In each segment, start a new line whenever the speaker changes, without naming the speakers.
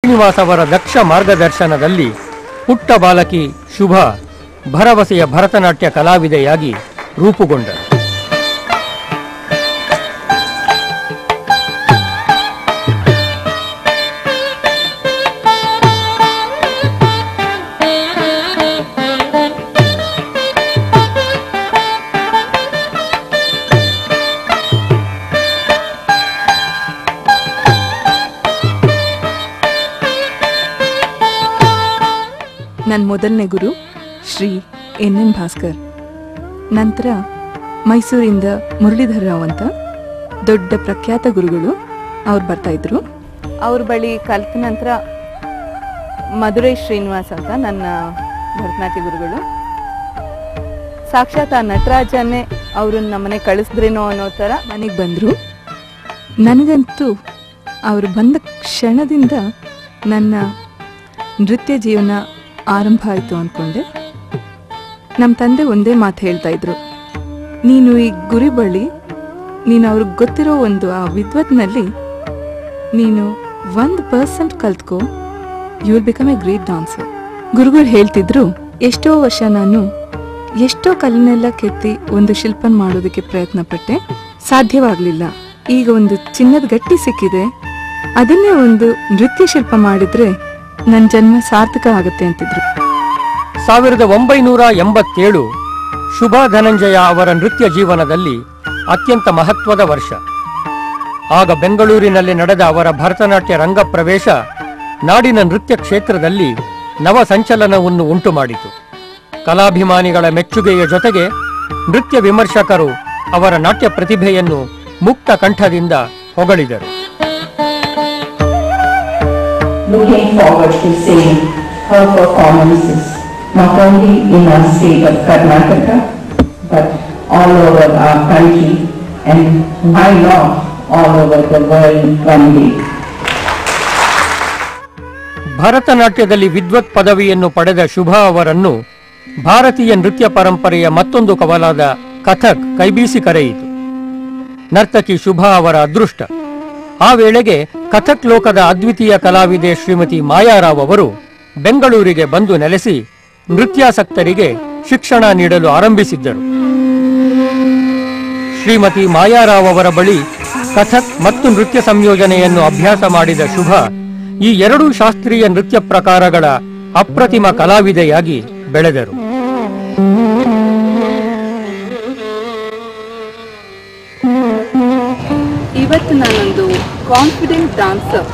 ಶ್ರೀನಿವಾಸ್ ಅವರ ದಕ್ಷ ಮಾರ್ಗದರ್ಶನದಲ್ಲಿ ಪುಟ್ಟ ಬಾಲಕಿ ಶುಭ ಭರವಸೆಯ ಭರತನಾಟ್ಯ ಕಲಾವಿದೆಯಾಗಿ ರೂಪುಗೊಂಡರು.
ನನ್ನ ಮೊದಲನೇ ಗುರು ಶ್ರೀ ಎನ್ ಭಾಸ್ಕರ್. ನಂತರ ಮೈಸೂರಿಂದ ಮುರಳೀಧರ ರಾವ್ ಅಂತ ದೊಡ್ಡ ಪ್ರಖ್ಯಾತ ಗುರುಗಳು ಅವ್ರು ಬರ್ತಾಯಿದ್ರು. ಅವ್ರ ಬಳಿ ಕಲಿತ ನಂತರ ಮಧುರೈ ಶ್ರೀನಿವಾಸ್ ಅಂತ ನನ್ನ ಭರತನಾಟ್ಯ ಗುರುಗಳು. ಸಾಕ್ಷಾತ್ ಆ ನಟರಾಜನ್ನೇ ಅವ್ರನ್ನ ನಮ್ಮನೆ ಕಳಿಸಿದ್ರೇನೋ ಅನ್ನೋ ಥರ ಮನೆಗೆ ಬಂದರು. ನನಗಂತೂ ಅವರು ಬಂದ ಕ್ಷಣದಿಂದ ನನ್ನ ನೃತ್ಯ ಜೀವನ ಆರಂಭ ಆಯಿತು ಅಂದ್ಕೊಂಡೆ. ನಮ್ಮ ತಂದೆ ಒಂದೇ ಮಾತು ಹೇಳ್ತಾ ಇದ್ರು, ನೀನು ಈ ಗುರಿ ಬಳಿ ನೀನು ಅವ್ರಿಗೆ ಗೊತ್ತಿರೋ ಒಂದು ಆ ವಿದ್ವತ್ನಲ್ಲಿ ನೀನು 1% ಕಲ್ತ್ಕೋ, you will become a great dancer. ಗುರುಗಳು ಹೇಳ್ತಿದ್ರು, ಎಷ್ಟೋ ವರ್ಷ ನಾನು ಎಷ್ಟೋ ಕಲ್ಲನ್ನೆಲ್ಲ ಕೆತ್ತಿ ಒಂದು ಶಿಲ್ಪನ ಮಾಡೋದಕ್ಕೆ ಪ್ರಯತ್ನ ಪಟ್ಟೆ, ಸಾಧ್ಯವಾಗಲಿಲ್ಲ. ಈಗ ಒಂದು ಚಿನ್ನದ ಗಟ್ಟಿ ಸಿಕ್ಕಿದೆ, ಅದನ್ನೇ ಒಂದು ನೃತ್ಯ ಶಿಲ್ಪ ಮಾಡಿದ್ರೆ ನನ್ನ ಜನ್ಮ ಸಾರ್ಥಕ ಆಗುತ್ತೆ ಅಂತಿದ್ರು.
1987 ಶುಭಾ ಧನಂಜಯ ಅವರ ನೃತ್ಯ ಜೀವನದಲ್ಲಿ ಅತ್ಯಂತ ಮಹತ್ವದ ವರ್ಷ. ಆಗ ಬೆಂಗಳೂರಿನಲ್ಲಿ ನಡೆದ ಅವರ ಭರತನಾಟ್ಯ ರಂಗ ಪ್ರವೇಶ ನಾಡಿನ ನೃತ್ಯ ಕ್ಷೇತ್ರದಲ್ಲಿ ನವ ಸಂಚಲನವನ್ನು ಉಂಟು ಮಾಡಿತು. ಕಲಾಭಿಮಾನಿಗಳ ಮೆಚ್ಚುಗೆಯ ಜೊತೆಗೆ ನೃತ್ಯ ವಿಮರ್ಶಕರು ಅವರ ನಾಟ್ಯ ಪ್ರತಿಭೆಯನ್ನು ಮುಕ್ತ ಕಂಠದಿಂದ ಹೊಗಳಿದರು.
Looking forward to seeing her performances not only in our state of Karnataka but all over our country and why not all over the world one day.
ಭರತನಾಟ್ಯದಲ್ಲಿ ವಿದ್ವತ್ ಪದವಿಯನ್ನು ಪಡೆದ ಶುಭಾ ಅವರನ್ನು ಭಾರತೀಯ ನೃತ್ಯ ಪರಂಪರೆಯ ಮತ್ತೊಂದು ಕವಲಾದ ಕಥಕ್ ಕೈಬೀಸಿ ಕರೆಯಿತು. ನರ್ತಕಿ ಶುಭಾ ಅವರ ಅದೃಷ್ಟ. ಆ ವೇಳೆಗೆ ಕಥಕ್ ಲೋಕದ ಅದ್ವಿತೀಯ ಕಲಾವಿದೆ ಶ್ರೀಮತಿ ಮಾಯಾರಾವ್ ಅವರು ಬೆಂಗಳೂರಿಗೆ ಬಂದು ನೆಲೆಸಿ ನೃತ್ಯಾಸಕ್ತರಿಗೆ ಶಿಕ್ಷಣ ನೀಡಲು ಆರಂಭಿಸಿದ್ದರು. ಶ್ರೀಮತಿ ಮಾಯಾರಾವ್ ಅವರ ಬಳಿ ಕಥಕ್ ಮತ್ತು ನೃತ್ಯ ಸಂಯೋಜನೆಯನ್ನು ಅಭ್ಯಾಸ ಮಾಡಿದ ಶುಭ ಈ ಎರಡೂ ಶಾಸ್ತ್ರೀಯ ನೃತ್ಯ ಪ್ರಕಾರಗಳ ಅಪ್ರತಿಮ ಕಲಾವಿದೆಯಾಗಿ ಬೆಳೆದರು.
ಇವತ್ತು ನಾನೊಂದು ಕಾನ್ಫಿಡೆಂಟ್ ಡಾನ್ಸರ್.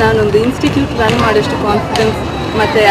ನಾನೊಂದು ಇನ್ಸ್ಟಿಟ್ಯೂಟ್ ರನ್ ಮಾಡೋಷ್ಟು ಕಾನ್ಫಿಡೆನ್ಸ್ ಮತ್ತೆ